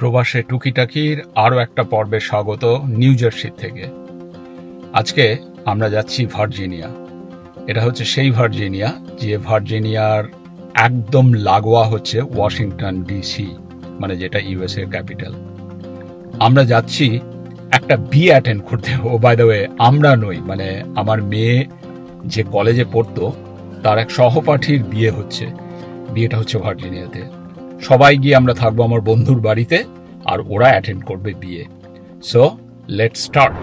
প্রবাসে টুকিটাকির আরও একটা পর্বে স্বাগত নিউ জার্সি থেকে। আজকে আমরা যাচ্ছি ভার্জিনিয়া। এটা হচ্ছে সেই ভার্জিনিয়া যে ভার্জিনিয়ার একদম লাগোয়া হচ্ছে ওয়াশিংটন ডিসি, মানে যেটা ইউএসএ ক্যাপিটাল। আমরা যাচ্ছি একটা বিয়ে অ্যাটেন্ড করতে। ও বাই দ্য ওয়ে, আমরা নই, মানে আমার মেয়ে যে কলেজে পড়তো তার এক সহপাঠীর বিয়ে হচ্ছে। বিয়েটা হচ্ছে ভার্জিনিয়াতে। সবাই গিয়ে আমরা থাকবো আমার বন্ধুর বাড়িতে, আর ওরা অ্যাটেন্ড করবে বিয়ে। So let's start.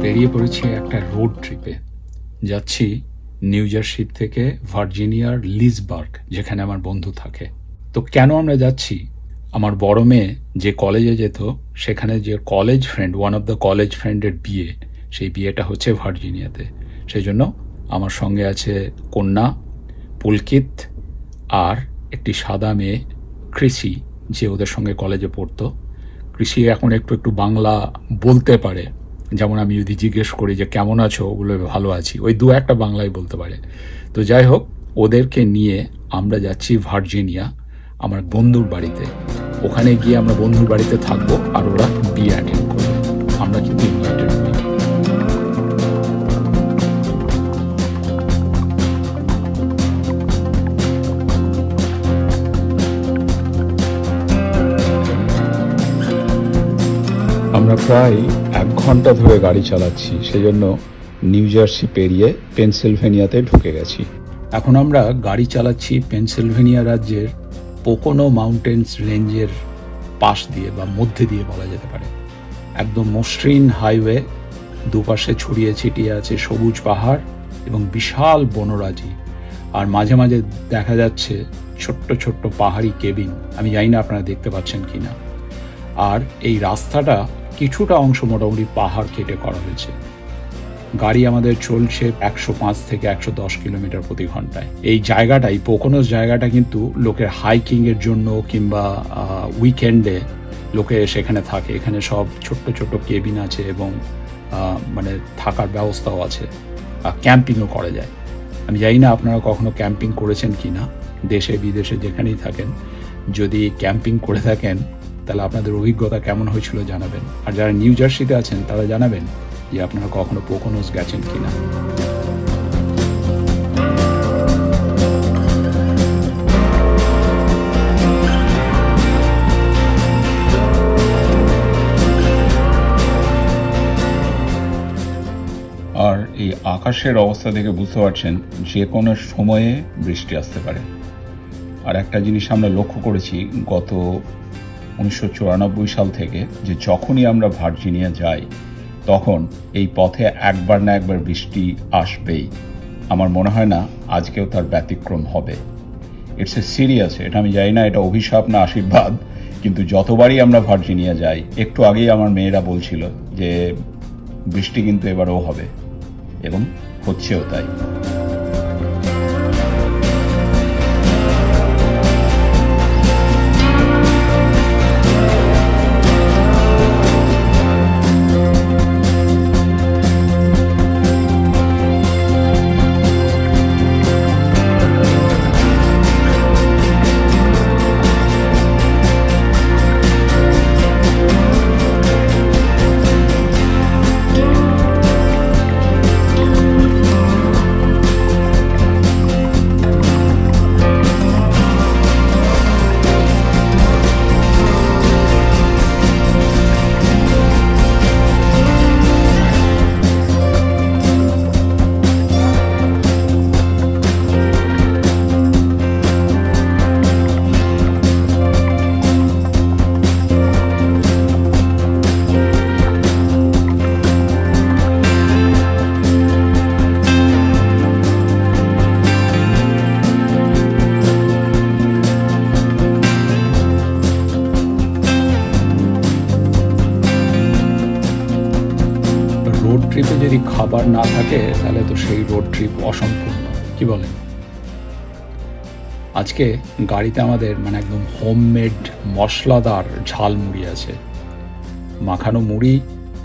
বেরিয়ে পড়েছি একটা রোড ট্রিপে। যাচ্ছি নিউ জার্সি থেকে ভার্জিনিয়ার লিসবার্গ, যেখানে আমার বন্ধু থাকে। তো কেন আমরা যাচ্ছি? আমার বড় মেয়ে যে কলেজে যেত, সেখানে যে college friend, one of the college ফ্রেন্ডের বিয়ে, সেই বিয়েটা হচ্ছে ভার্জিনিয়াতে। সেই জন্য আমার সঙ্গে আছে কন্যা পুলকিত আর একটি সাদা মেয়ে কৃষি, যে ওদের সঙ্গে কলেজে পড়তো। কৃষি এখন একটু বাংলা বলতে পারে, যেমন আমি যদি জিজ্ঞেস করি যে কেমন আছো, ওগুলো ভালো আছি, ওই দু একটা বাংলায় বলতে পারে। তো যাই হোক, ওদেরকে নিয়ে আমরা যাচ্ছি ভার্জিনিয়া আমার বন্ধুর বাড়িতে। ওখানে গিয়ে আমরা বন্ধুর বাড়িতে থাকবো, আর ওরা বিয়ে অ্যাটেন্ড করবে। আমরা কিন্তু ইনভাইটেড নই। আমরা প্রায় 1 ঘন্টা ধরে গাড়ি চালাচ্ছি, সেজন্য নিউ জার্সি পেরিয়ে পেনসিলভেনিয়াতে ঢুকে গেছি। এখন আমরা গাড়ি চালাচ্ছি পেনসিলভেনিয়া রাজ্যের পোকোনো মাউন্টেন্স রেঞ্জের পাশ দিয়ে বা মধ্যে দিয়ে বলা যেতে পারে। একদম মসৃণ হাইওয়ে, দুপাশে ছড়িয়ে ছিটিয়ে আছে সবুজ পাহাড় এবং বিশাল বনরাজি, আর মাঝে মাঝে দেখা যাচ্ছে ছোট্ট ছোট্ট পাহাড়ি কেবিন। আমি জানি না আপনারা দেখতে পাচ্ছেন কিনা। আর এই রাস্তাটা কিছুটা অংশ মোটামুটি পাহাড় কেটে করা হয়েছে। গাড়ি আমাদের চলছে 105 থেকে 110 কিলোমিটার প্রতি ঘন্টায়। এই জায়গাটা, এই পোকোনোস জায়গাটা কিন্তু লোকের হাইকিংয়ের জন্য কিংবা উইকেন্ডে লোকে সেখানে থাকে। এখানে সব ছোট্ট ছোট্ট কেবিন আছে এবং মানে থাকার ব্যবস্থাও আছে, ক্যাম্পিংও করা যায়। আমি জানি না আপনারা কখনো ক্যাম্পিং করেছেন কি না, দেশে বিদেশে যেখানেই থাকেন। যদি ক্যাম্পিং করে থাকেন তাহলে আপনাদের অভিজ্ঞতা কেমন হয়েছিল জানাবেন। আর যারা নিউ জার্সিতে আছেন তারা জানাবেন যে আপনারা কখনো পোকোনোস গেছেন কিনা। আর এই আকাশের অবস্থা দেখে বুঝতে পারছেন যে কোনো সময়ে বৃষ্টি আসতে পারে। আর একটা জিনিস আমরা লক্ষ্য করেছি গত 1994 সাল থেকে, যে যখনই আমরা ভার্জিনিয়া যাই তখন এই পথে একবার না একবার বৃষ্টি আসবেই। আমার মনে হয় না আজকেও তার ব্যতিক্রম হবে। ইটস এ সিরিয়াস, এটা আমি জানি না এটা অভিশাপ না আশীর্বাদ, কিন্তু যতবারই আমরা ভার্জিনিয়া যাই, একটু আগেই আমার মেয়েরা বলছিল যে বৃষ্টি কিন্তু এবারও হবে, এবং হচ্ছেও তাই। রোড ট্রিপে যদি খাবার না থাকে তাহলে তো সেই রোড ট্রিপ অসম্পূর্ণ, কি বলেন? আজকে গাড়িতে আমাদের মানে একদম হোমমেড মশলাদার ঝাল মুড়ি আছে, মাখানো মুড়ি,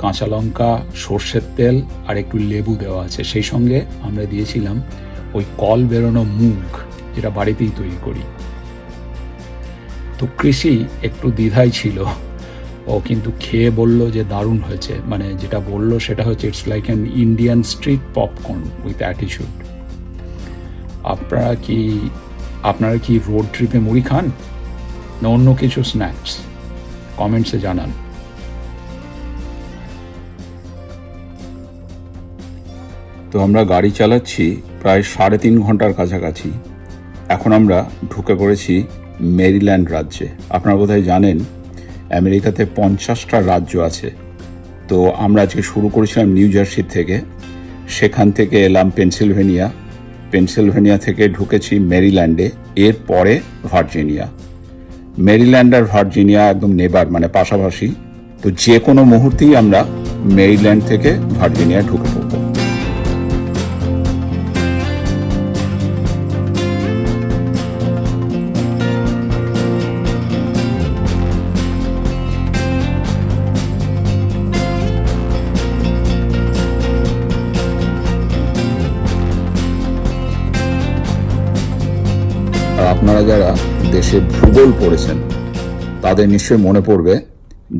কাঁচা লঙ্কা, সর্ষের তেল আর একটু লেবু দেওয়া আছে। সেই সঙ্গে আমরা দিয়েছিলাম ওই কল বেরোনো মুগ, যেটা বাড়িতেই তৈরি করি। তো কৃষি একটু দ্বিধায় ছিল, ও কিন্তু খেয়ে বলল যে দারুণ হয়েছে। মানে যেটা বললো সেটা হচ্ছে it's like an Indian street popcorn with attitude. আপনারা কি রোড ট্রিপে মুড়ি খান না অন্য কিছু স্ন্যাক্স? কমেন্টসে জানান। তো আমরা গাড়ি চালাচ্ছি প্রায় 3.5 ঘন্টার কাছাকাছি। এখন আমরা ঢুকে পড়েছি মেরিল্যান্ড রাজ্যে। আপনারা বোধহয় জানেন আমেরিকাতে 50টা রাজ্য আছে। তো আমরা আজকে শুরু করেছিলাম নিউ জার্সি থেকে, সেখান থেকে এলাম পেনসিলভেনিয়া থেকে ঢুকেছি মেরিল্যান্ডে, এরপরে ভার্জিনিয়া। মেরিল্যান্ড আর ভার্জিনিয়া একদম নেবার, মানে পাশাপাশি। তো যে কোনো মুহূর্তেই আমরা মেরিল্যান্ড থেকে ভার্জিনিয়া ঢুকে পড়ব। আর আপনারা যারা দেশে ভূগোল পড়েছেন তাদের নিশ্চয়ই মনে পড়বে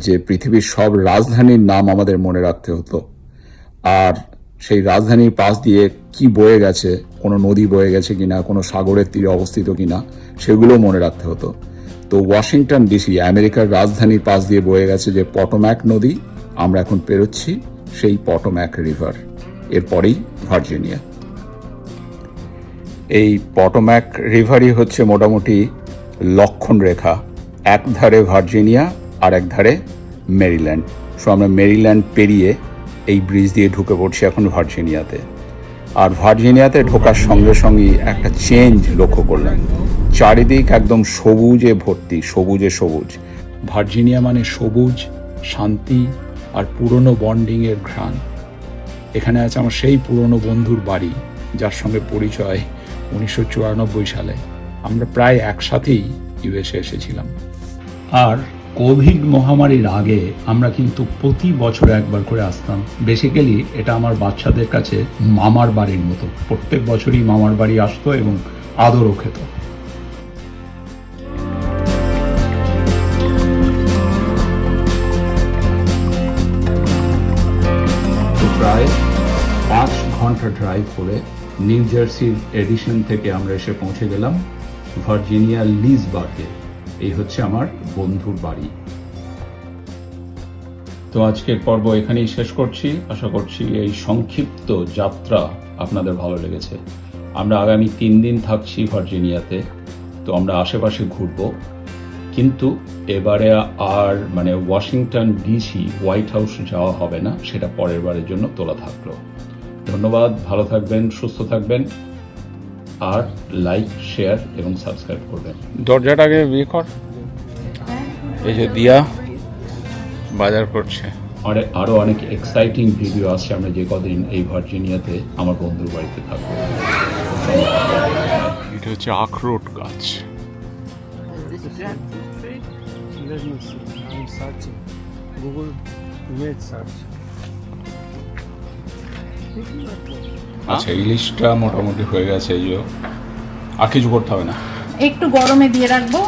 যে পৃথিবীর সব রাজধানীর নাম আমাদের মনে রাখতে হতো, আর সেই রাজধানীর পাশ দিয়ে কি বয়ে গেছে, কোনো নদী বয়ে গেছে কিনা, কোনো সাগরের তীরে অবস্থিত কিনা, সেগুলো মনে রাখতে হতো। তো ওয়াশিংটন ডিসি, আমেরিকার রাজধানীর পাশ দিয়ে বয়ে গেছে যে পটোম্যাক নদী। আমরা এখন পেরোচ্ছি সেই পটোম্যাক রিভার, এরপরেই ভার্জিনিয়া। এই পটোম্যাক রিভারই হচ্ছে মোটামুটি লক্ষণ রেখা, এক ধারে ভার্জিনিয়া আর এক ধারে মেরিল্যান্ড। সো আমরা মেরিল্যান্ড পেরিয়ে এই ব্রিজ দিয়ে ঢুকে পড়ছি এখন ভার্জিনিয়াতে। আর ভার্জিনিয়াতে ঢোকার সঙ্গে সঙ্গেই একটা চেঞ্জ লক্ষ্য করলাম, চারিদিক একদম সবুজে ভর্তি, সবুজে সবুজ। ভার্জিনিয়া মানে সবুজ, শান্তি আর পুরনো বন্ডিংয়ের ঘ্রাণ। এখানে আছে আমার সেই পুরনো বন্ধুর বাড়ি, যার সঙ্গে পরিচয় 1994 সালে। আমরা প্রায় একসাথেই ইউএসএ এসেছিলাম। আর কোভিড মহামারীর আগে আমরা কিন্তু প্রতি বছর একবার করে আসতাম। বেসিক্যালি এটা আমার বাচ্চাদের কাছে মামার বাড়ির মতো। প্রত্যেক বছরই মামার বাড়ি আসতো এবং আদরও খেত। প্রায় 5 ঘন্টা ড্রাইভ করে নিউ জার্সির এডিশন থেকে আমরা এসে পৌঁছে গেলাম ভার্জিনিয়ার লিসবার্গে। এই হচ্ছে আমার বন্ধুর বাড়ি। তো আজকের পর্ব এখানেই শেষ করছি। আশা করছি এই সংক্ষিপ্ত যাত্রা আপনাদের ভালো লেগেছে। আমরা আগামী 3 দিন থাকছি ভার্জিনিয়াতে। তো আমরা আশেপাশে ঘুরবো, কিন্তু এবারে আর মানে ওয়াশিংটন ডিসি, হোয়াইট হাউস যাওয়া হবে না, সেটা পরের বারের জন্য তোলা থাকলো। ধন্যবাদ, ভালো থাকবেন, সুস্থ থাকবেন, আর লাইক, শেয়ার এবং সাবস্ক্রাইব করবেন। দরজাটাকে বিয়ে কর। এই যে দিয়া বাজার করছে। আরো অনেক এক্সাইটিং ভিডিও আসছে। আমরা যে কদিন এই ভার্জিনিয়াতে আমার বন্ধুর বাড়িতে থাকবো। এটা হচ্ছে আখরোট গাছ। আচ্ছা, ইলিশটা মোটামুটি হয়ে গেছে। এই যে আর কিছু করতে হবে না, একটু গরমে দিয়ে রাখবো।